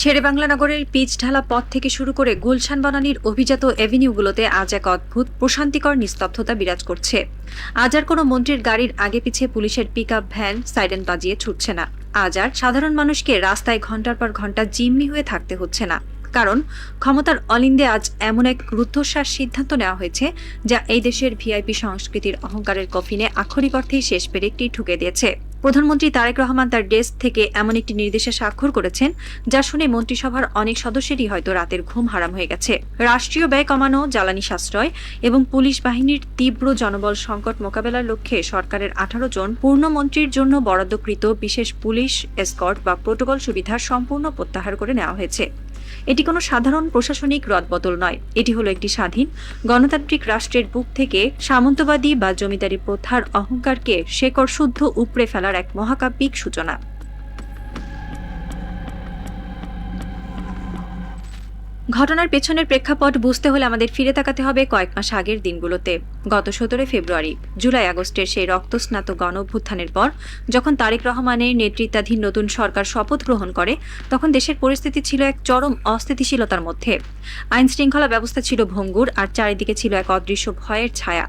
শেরেবাংলা নগরের পিচ ঢালা পথ থেকে শুরু করে গুলশান বনানীর অভিজাত এভিনিউগুলোতে আজ এক অদ্ভুত প্রশান্তিকর নিস্তব্ধতা বিরাজ করছে। আজ আর কোনো মন্ত্রীর গাড়ির আগে পিছে পুলিশের পিকআপ ভ্যান সাইরেন বাজিয়ে ছুটছে না। আজ আর সাধারণ মানুষকে রাস্তায় ঘন্টার পর ঘন্টা জিম্মি হয়ে থাকতে হচ্ছে না, কারণ ক্ষমতার অলিন্দে আজ এমন এক রুদ্ধশ্বাস সিদ্ধান্ত নেওয়া হয়েছে যা এই দেশের ভিআইপি সংস্কৃতির অহংকারের কফিনে আক্ষরিক অর্থেই শেষ পেরেকটি ঠুকে দিয়েছে। প্রধানমন্ত্রী তারেক রহমান তার ডেস্ক থেকে এমন একটি নির্দেশে স্বাক্ষর করেছেন যা শুনে মন্ত্রিসভার অনেক সদস্যেরই হয়তো রাতের ঘুম হারাম হয়ে গেছে। রাষ্ট্রীয় ব্যয় কমানো, জ্বালানি সাশ্রয় এবং পুলিশ বাহিনীর তীব্র জনবল সংকট মোকাবেলার লক্ষ্যে সরকারের 18 জন পূর্ণমন্ত্রীর জন্য বরাদ্দকৃত বিশেষ পুলিশ এসকর্ট বা প্রোটোকল সুবিধা সম্পূর্ণ প্রত্যাহার করে নেওয়া হয়েছে। এটি কোনো সাধারণ প্রশাসনিক রদবদল নয়, এটি হলো একটি স্বাধীন গণতান্ত্রিক রাষ্ট্রের বুক থেকে সামন্তবাদী বা জমিদারি প্রথার অহংকারকে শেকড় শুদ্ধ উপড়ে ফেলার এক মহাকাব্যিক সূচনা। ঘটনার পেছনের প্রেক্ষাপট বুঝতে হলে আমাদের ফিরে তাকাতে হবে কয়েক মাস আগের দিনগুলোতে। গত 17 ফেব্রুয়ারি, জুলাই আগস্টের সেই রক্তস্নাত গণ অভ্যুত্থানের পর যখন তারেক রহমানের নেতৃত্বাধীন নতুন সরকার শপথ গ্রহণ করে, তখন দেশের পরিস্থিতি ছিল এক চরম অস্থিতিশীলতার মধ্যে। আইন শৃঙ্খলা ব্যবস্থা ছিল ভঙ্গুর, আর চারিদিকে ছিল এক অদৃশ্য ভয়ের ছায়া।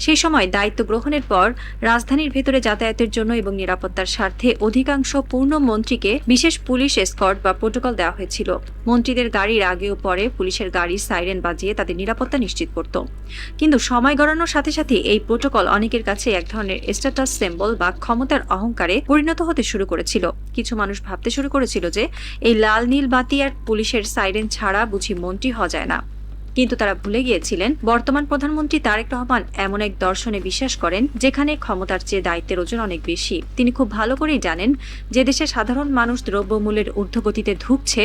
সেই সময় দায়িত্ব গ্রহণের পর রাজধানীর ভেতরে যাতায়াতের জন্য এবং নিরাপত্তার স্বার্থে অধিকাংশ পূর্ণ মন্ত্রীকে বিশেষ পুলিশ এসকর্ট বা প্রোটোকল দেওয়া হয়েছিল। মন্ত্রীদের গাড়ির আগে ও পরে পুলিশের গাড়ির সাইরেন বাজিয়ে তাদের নিরাপত্তা নিশ্চিত করত। কিন্তু সময় গড়ানোর সাথে সাথে এই প্রোটোকল অনেকের কাছে এক ধরনের স্ট্যাটাস সিম্বল বা ক্ষমতার অহংকারে পরিণত হতে শুরু করেছিল। কিছু মানুষ ভাবতে শুরু করেছিল যে এই লাল নীল বাতি আর পুলিশের সাইরেন ছাড়া বুঝি মন্ত্রী হওয়া যায় না। কিন্তু তারা ভুলে গিয়েছিলেন বর্তমান প্রধানমন্ত্রী তারেক রহমান এমন এক দর্শনে বিশ্বাস করেন যেখানে ক্ষমতার চেয়ে দায়িত্বের ওজন অনেক বেশি। তিনি খুব ভালো করেই জানেন যে দেশে সাধারণ মানুষ দ্রব্যমূল্যের ঊর্ধ্বগতিতে ধুঁকছে,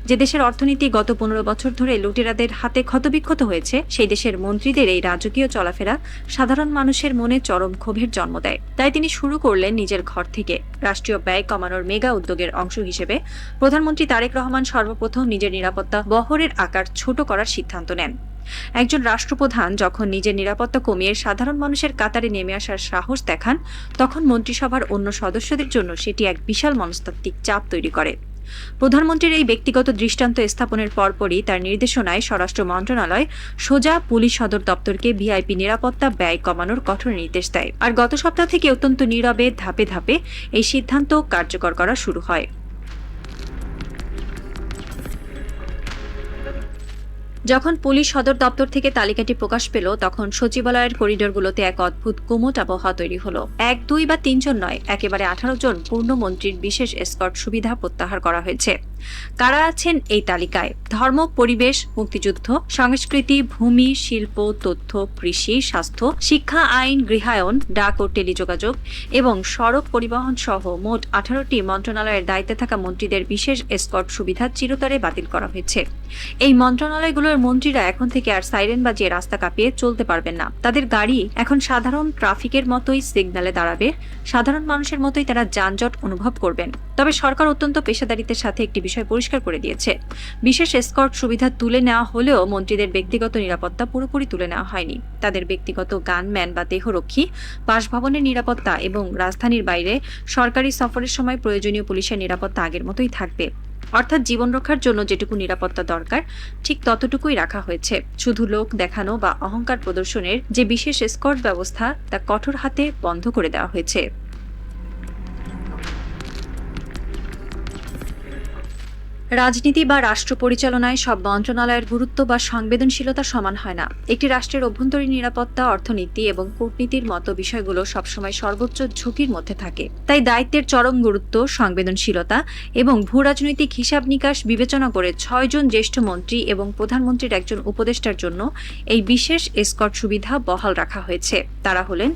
যে দেশের অর্থনীতি গত 15 বছর ধরে লুটেরাদের হাতে ক্ষতবিক্ষত হয়েছে, সেই দেশের মন্ত্রীদের এই রাজকীয় চলাফেরা সাধারণ মানুষের মনে চরম ক্ষোভের জন্ম দেয়। তাই তিনি শুরু করলেন নিজের ঘর থেকে। রাষ্ট্রীয় ব্যয় কমানোর মেগা উদ্যোগের অংশ হিসেবে প্রধানমন্ত্রী তারেক রহমান সর্বপ্রথম নিজের নিরাপত্তা বহরের আকার ছোট করার সিদ্ধান্ত নেন। একজন রাষ্ট্রপ্রধান যখন নিজের নিরাপত্তা কমিয়ে সাধারণ মানুষের কাতারে নেমে আসার সাহস দেখান, তখন মন্ত্রিসভার অন্য সদস্যদের জন্য সেটি এক বিশাল মনস্তাত্ত্বিক চাপ তৈরি করে। প্রধানমন্ত্রীর এই ব্যক্তিগত দৃষ্টান্ত স্থাপনের পরপরই তার নির্দেশনায় স্বরাষ্ট্র মন্ত্রণালয় সোজা পুলিশ সদর দপ্তরকে ভিআইপি নিরাপত্তা ব্যয় কমানোর কঠোর নির্দেশ দেয়। আর গত সপ্তাহ থেকে অত্যন্ত নীরবে ধাপে ধাপে এই সিদ্ধান্ত কার্যকর করা শুরু হয়। যখন পুলিশ সদর দপ্তর থেকে তালিকাটি প্রকাশ পেল, তখন সচিবালয়ের করিডোরগুলোতে এক অদ্ভুত গুমোট আবহাওয়া তৈরি হলো। 1, 2 বা 3 জন নয়, একেবারে 18 জন পূর্ণমন্ত্রীর বিশেষ এসকর্ট সুবিধা প্রত্যাহার করা হয়েছে। কারা আছেন এই তালিকায়? ধর্ম, পরিবেশ, মুক্তিযুদ্ধ, সংস্কৃতি, ভূমি, শিল্প, তথ্য, কৃষি, স্বাস্থ্য, শিক্ষা, আইন, গৃহায়ন, ডাক ও টেলিযোগাযোগ এবং সড়ক পরিবহন সহ মোট 18টি মন্ত্রণালয়ের দায়িত্বে থাকা মন্ত্রীদের বিশেষ এসকর্ট সুবিধা চিরতরে বাতিল করা হয়েছে। এই মন্ত্রণালয়গুলোর মন্ত্রীরা এখন থেকে আর সাইরেন বাজিয়ে রাস্তা কাঁপিয়ে চলতে পারবেন না। তাদের গাড়ি এখন সাধারণ ট্রাফিকের মতোই সিগন্যালে দাঁড়াবে, সাধারণ মানুষের মতোই তারা যানজট অনুভব করবেন। তবে সরকার অত্যন্ত পেশাদারিত্বের সাথে একটি বিষয় পরিষ্কার করে দিয়েছে, বিশেষ এসকর্ট সুবিধা তুলে নেওয়া হলেও মন্ত্রীদের ব্যক্তিগত নিরাপত্তা পুরোপুরি তুলে নেওয়া হয়নি। তাদের ব্যক্তিগত গানম্যান বা দেহরক্ষী, বাসভবনের নিরাপত্তা এবং রাজধানীর বাইরে সরকারি সফরের সময় প্রয়োজনীয় পুলিশের নিরাপত্তা আগের মতোই থাকবে। অর্থাৎ জীবন রক্ষার জন্য যেটুকু নিরাপত্তা দরকার ঠিক ততটুকুই রাখা হয়েছে। শুধু লোক দেখানো বা অহংকার প্রদর্শনের যে বিশেষ এসকর্ট ব্যবস্থা, তা কঠোর হাতে বন্ধ করে দেওয়া হয়েছে। রাজনীতি বা রাষ্ট্র পরিচালনায় সব মন্ত্রণালয়ের গুরুত্ব বা সংবেদনশীলতা সমান হয় না। একটি রাষ্ট্রের অভ্যন্তরীণ নিরাপত্তা, অর্থনীতি এবং কূটনীতির মতো বিষয়গুলো সবসময় সর্বোচ্চ ঝুঁকির মধ্যে থাকে। তাই দায়িত্বের চরম গুরুত্ব, সংবেদনশীলতা এবং ভূ রাজনৈতিক হিসাব নিকাশ বিবেচনা করে 6 জন জ্যেষ্ঠ মন্ত্রী এবং প্রধানমন্ত্রীর একজন উপদেষ্টার জন্য এই বিশেষ এসকর্ট সুবিধা বহাল রাখা হয়েছে। তারা হলেন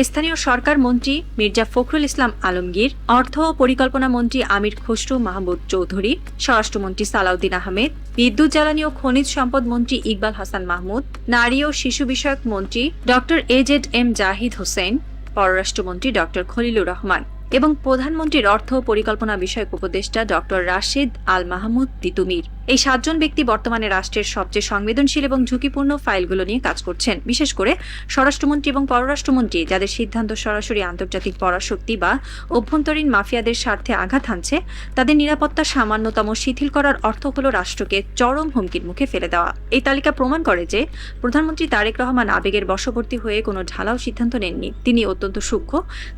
স্থানীয় সরকার মন্ত্রী মির্জা ফখরুল ইসলাম আলমগীর, অর্থ ও পরিকল্পনা মন্ত্রী আমির খসরু মাহমুদ চৌধুরী, স্বরাষ্ট্রমন্ত্রী সালাউদ্দিন আহমেদ, বিদ্যুৎ জ্বালানি ও খনিজ সম্পদ মন্ত্রী ইকবাল হাসান মাহমুদ, নারী ও শিশু বিষয়ক মন্ত্রী ডক্টর AZM জাহিদ হোসেন, পররাষ্ট্রমন্ত্রী ডক্টর খলিলুর রহমান এবং প্রধানমন্ত্রীর অর্থ ও পরিকল্পনা বিষয়ক উপদেষ্টা ডক্টর রাশেদ আল মাহমুদ তিতুমির। এই 7 জন ব্যক্তি বর্তমানে রাষ্ট্রের সবচেয়ে সংবেদনশীল এবং ঝুঁকিপূর্ণ ফাইলগুলো নিয়ে কাজ করছেন, বিশেষ করে স্বরাষ্ট্রমন্ত্রী এবং পররাষ্ট্রমন্ত্রী, যাদের সিদ্ধান্ত সরাসরি আন্তর্জাতিক পরাশক্তি বা অভ্যন্তরীণ মাফিয়াদের স্বার্থে আঘাত হানছে। তাদের নিরাপত্তা সামান্যতম শিথিল করার অর্থ হল রাষ্ট্রকে চরম হুমকির মুখে ফেলে দেওয়া। এই তালিকা প্রমাণ করে যে প্রধানমন্ত্রী তারেক রহমান আবেগের বশবর্তী হয়ে কোনো ঢালাও সিদ্ধান্ত নেননি। তিনি অত্যন্ত সূক্ষ্ম,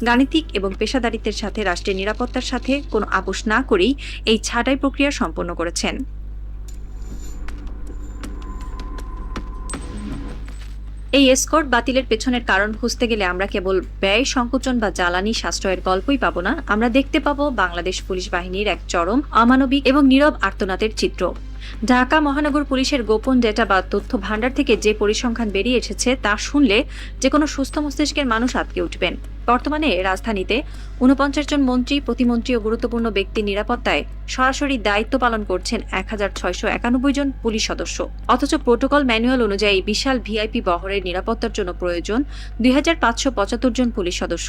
গাণিতিক এবং পেশাদারিত্বের সাথে রাষ্ট্রের নিরাপত্তার সাথে কোনো আপোষ না করেই এই ছাঁটাই প্রক্রিয়া সম্পন্ন করেছেন। এই এসকর্ট বাতিলের পেছনের কারণ খুঁজতে গেলে আমরা কেবল ব্যয় সংকোচন বা জ্বালানি সাশ্রয়ের গল্পই পাবো না, আমরা দেখতে পাবো বাংলাদেশ পুলিশ বাহিনীর এক চরম অমানবিক এবং নীরব আর্তনাদের চিত্র। ঢাকা মহানগর পুলিশের গোপন ডেটা বা তথ্য ভান্ডার থেকে যে পরিসংখ্যান বেরিয়ে এসেছে তা শুনলে যে কোনো সুস্থ মস্তিষ্কের মানুষ আটকে উঠবেন। বর্তমানে রাজধানীতে ৪৯ জন মন্ত্রী, প্রতিমন্ত্রী ও গুরুত্বপূর্ণ ব্যক্তির নিরাপত্তায় সরাসরি দায়িত্ব পালন করছেন ১,৬৯১ জন পুলিশ সদস্য। অথচ প্রোটোকল ম্যানুয়াল অনুযায়ী বিশাল ভিআইপি বহরের নিরাপত্তার জন্য প্রয়োজন ২,৫৭৫ জন পুলিশ সদস্য।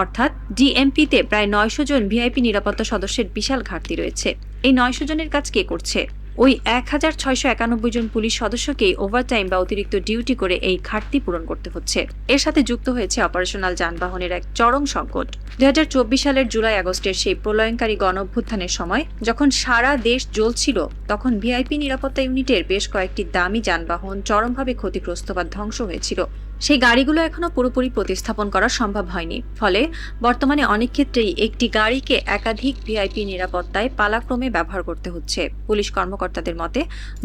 অর্থাৎ ডিএমপিতে প্রায় ৯০০ জন ভিআইপি নিরাপত্তা সদস্যের বিশাল ঘাটতি রয়েছে। এই ৯০০ জনের কাজ কে করছে? ওই ১,৬৯১ জন পুলিশ সদস্যকেই ওভারটাইম বা অতিরিক্ত ডিউটি করে এই ঘাটতি পূরণ করতে হচ্ছে। এর সাথে যুক্ত হয়েছে অপারেশনাল যানবাহনের এক চরম সংকট। ২০২৪ সালের জুলাই আগস্টের সেই প্রলয়ঙ্কারী গণঅভ্যুত্থানের সময় যখন সারা দেশ জ্বলছিল, তখন ভিআইপি নিরাপত্তা ইউনিটের বেশ কয়েকটি দামি যানবাহন চরমভাবে ক্ষতিগ্রস্ত বা ধ্বংস হয়েছিল। সেই গাড়িগুলো এখনো পুরোপুরি প্রতিস্থাপন করা সম্ভব হয়নি। ফলে বর্তমানে অনেক ক্ষেত্রেই একটি গাড়িকে একাধিক ভিআইপি নিরাপত্তায় পালাক্রমে ব্যবহার করতে হচ্ছে। পুলিশ কর্মকর্তাদের মতে,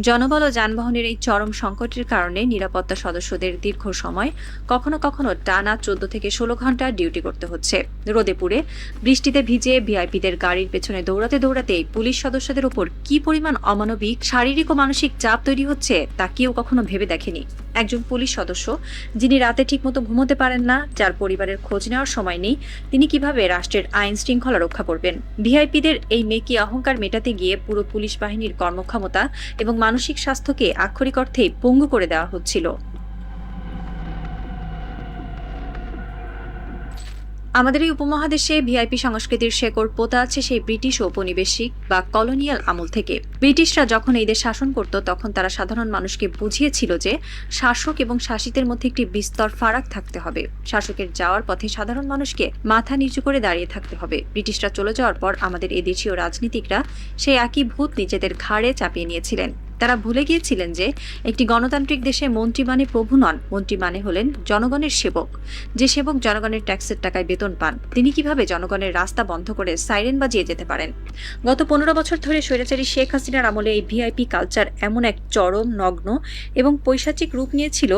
জনবল ও যানবাহনের এই চরম সংকটের কারণে নিরাপত্তা সদস্যদের দীর্ঘ সময়, কখনো কখনো টানা ১৪ থেকে ১৬ ঘন্টা ডিউটি করতে হচ্ছে। রোদে পুড়ে, বৃষ্টিতে ভিজে ভিআইপিদের গাড়ির পেছনে দৌড়াতে দৌড়াতে পুলিশ সদস্যদের উপর কি পরিমাণ অমানবিক শারীরিক ও মানসিক চাপ তৈরি হচ্ছে তা কেউ কখনো ভেবে দেখেনি। একজন পুলিশ সদস্য যিনি রাতে ঠিকমতো ঘুমোতে পারেন না, যার পরিবারের খোঁজ নেওয়ার সময় নেই, তিনি কিভাবে রাষ্ট্রের আইন শৃঙ্খলা রক্ষা করবেন? ভিআইপিদের এই মেকি অহংকার মেটাতে গিয়ে পুরো পুলিশ বাহিনীর কর্মক্ষমতা এবং মানসিক স্বাস্থ্যকে আক্ষরিক অর্থেই পঙ্গু করে দেওয়া হচ্ছিল। আমাদের এই উপমহাদেশে ভিআইপি সংস্কৃতির শেকড় পোতা আছে সেই ব্রিটিশ ঔপনিবেশিক বা কলোনিয়াল আমল থেকে। ব্রিটিশরা যখন এই দেশ শাসন করত, তখন তারা সাধারণ মানুষকে বুঝিয়েছিল যে শাসক এবং শাসিতের মধ্যে একটি বিস্তর ফারাক থাকতে হবে। শাসকের যাওয়ার পথে সাধারণ মানুষকে মাথা নিচু করে দাঁড়িয়ে থাকতে হবে। ব্রিটিশরা চলে যাওয়ার পর আমাদের এদেশীয় রাজনীতিকরা সেই একই ভূত নিজেদের ঘাড়ে চাপিয়ে নিয়েছিলেন। তারা ভুলে গিয়েছিলেন যে একটি গণতান্ত্রিক দেশে মন্ত্রী মানে প্রভু নন, মন্ত্রী মানে হলেন জনগণের সেবক। যে সেবক জনগণের ট্যাক্সের টাকায় বেতন পান, তিনি কিভাবে জনগণের রাস্তা বন্ধ করে সাইরেন বাজিয়ে যেতে পারেন? গত ১৫ বছর ধরে স্বৈরাচারী শেখ হাসিনার আমলে এই ভিআইপি কালচার এমন এক চরম, নগ্ন এবং পৈশাচিক রূপ নিয়েছিল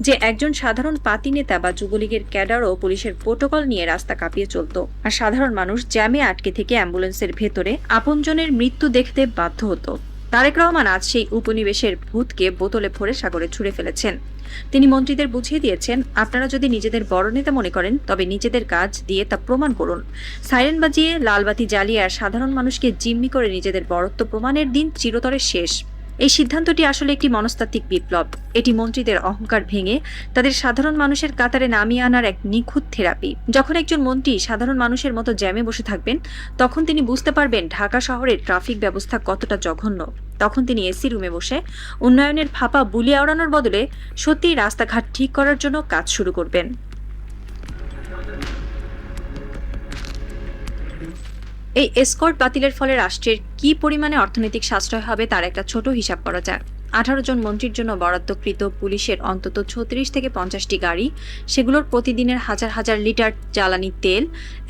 যে একজন সাধারণ পাতি নেতা বা যুবলীগের ক্যাডারও পুলিশের প্রোটোকল নিয়ে রাস্তা কাঁপিয়ে চলত, আর সাধারণ মানুষ জ্যামে আটকে থেকে অ্যাম্বুলেন্সের ভেতরে আপনজনের মৃত্যু দেখতে বাধ্য হতো। তারেক রহমান আজ সেই উপনিবেশের ভূতকে বোতলে ভরে সাগরে ছুঁড়ে ফেলেছেন। তিনি মন্ত্রীদের বুঝিয়ে দিয়েছেন, আপনারা যদি নিজেদের বড় নেতা মনে করেন, তবে নিজেদের কাজ দিয়ে তা প্রমাণ করুন। সাইরেন বাজিয়ে, লালবাতি জ্বালিয়ে আর সাধারণ মানুষকে জিম্মি করে নিজেদের বড়ত্ব প্রমাণের দিন চিরতরে শেষ। এই সিদ্ধান্তটি আসলে একটি মনস্তাত্ত্বিক বিপ্লব। এটি মন্ত্রীদের অহংকার ভেঙে তাদের সাধারণ মানুষের কাতারে নামিয়ে আনার এক নিখুঁত থেরাপি। যখন একজন মন্ত্রী সাধারণ মানুষের মতো জ্যামে বসে থাকবেন, তখন তিনি বুঝতে পারবেন ঢাকা শহরের ট্রাফিক ব্যবস্থা কতটা জঘন্য। তখন তিনি এসি রুমে বসে উন্নয়নের ফাঁপা বুলি আওড়ানোর বদলে সত্যিই রাস্তাঘাট ঠিক করার জন্য কাজ শুরু করবেন। এই এসকর্ট বাতিলের ফলে রাষ্ট্রের কি পরিমাণে অর্থনৈতিক সাশ্রয় হবে তার একটা ছোট হিসাব করা যাক। 18 জন মন্ত্রীর জন্য বরাদ্দকৃত পুলিশের অন্তত 36 থেকে 50টি গাড়ি, সেগুলোর প্রতিদিনের হাজার হাজার লিটার জ্বালানি তেল,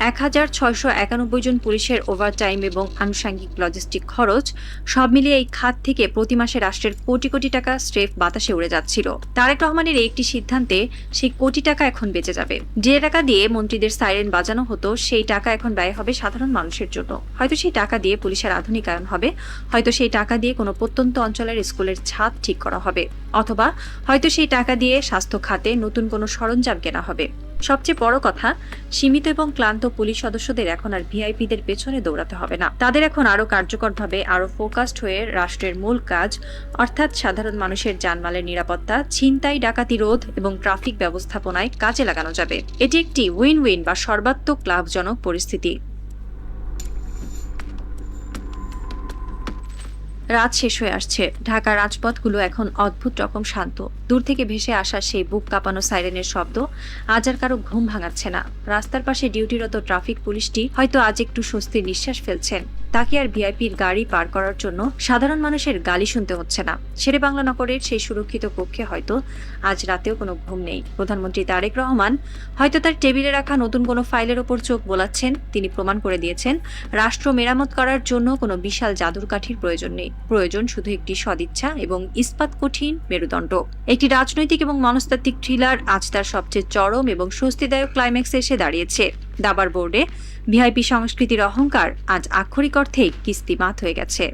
1,691 জন পুলিশের ওভারটাইম এবং আনুষঙ্গিক লজিস্টিক খরচ, সব মিলিয়ে এই খাত থেকে প্রতি মাসে রাষ্ট্রের কোটি কোটি টাকা স্রেফ বাতাসে উড়ে যাচ্ছিল। তারেক রহমানের একটি সিদ্ধান্তে সেই কোটি টাকা এখন বেঁচে যাবে। যে টাকা দিয়ে মন্ত্রীদের সাইরেন বাজানো হতো, সেই টাকা এখন ব্যয় হবে সাধারণ মানুষের জন্য। হয়তো সেই টাকা দিয়ে পুলিশের আধুনিকায়ন হবে, হয়তো সেই টাকা দিয়ে কোনো প্রত্যন্ত অঞ্চলের স্কুলের ছাদ ঠিক করা হবে, অথবা হয়তো সেই টাকা দিয়ে স্বাস্থ্য খাতে নতুন কোনো সরঞ্জাম কেনা হবে। সবচেয়ে বড় কথা, সীমিত এবং ক্লান্ত পুলিশ সদস্যদের এখন আর ভিআইপিদের পেছনে দৌড়াতে হবে না। তাদের এখন আরো কার্যকরভাবে, আরো ফোকাসড হয়ে রাষ্ট্রের মূল কাজ অর্থাৎ সাধারণ মানুষের জানমালের নিরাপত্তা, ছিনতাই ডাকাতি রোধ এবং ট্রাফিক ব্যবস্থাপনায় কাজে লাগানো যাবে। এটি একটি উইন উইন বা সর্বাত্মক লাভজনক পরিস্থিতি। রাত শেষ হয়ে আসছে। ঢাকার রাজপথগুলো এখন অদ্ভুত রকম শান্ত। দূর থেকে ভেসে আসা সেই বুক কাঁপানো সাইরেনের শব্দ আজ আর কারো ঘুম ভাঙাচ্ছে না। রাস্তার পাশে ডিউটিরত ট্রাফিক পুলিশটি হয়তো আজ একটু স্বস্তির নিঃশ্বাস ফেলছেন। তাকে আর ভিআইপির গাড়ি পার করার জন্য সাধারণ মানুষের গালি শুনতে হচ্ছে না। শেরেবাংলা নগরের সেই সুরক্ষিত কক্ষে হয়তো আজ রাতেও কোনো ঘুম নেই। প্রধানমন্ত্রী তারেক রহমান হয়তো তার টেবিলে রাখা নতুন কোনো ফাইলের ওপর চোখ বোলাচ্ছেন। তিনি প্রমাণ করে দিয়েছেন, রাষ্ট্র মেরামত করার জন্য কোনো বিশাল জাদুর কাঠির প্রয়োজন নেই। প্রয়োজন শুধু একটি সদিচ্ছা এবং ইস্পাত কঠিন মেরুদণ্ড। একটি রাজনৈতিক এবং মনস্তাত্ত্বিক থ্রিলার আজ তার সবচেয়ে চরম এবং স্বস্তিদায়ক ক্লাইম্যাক্সে এসে দাঁড়িয়েছে। দাবার বোর্ডে ভিআইপি সংস্কৃতির অহংকার আজ আক্ষরিক অর্থেই কিস্তিমাত হয়ে গেছে।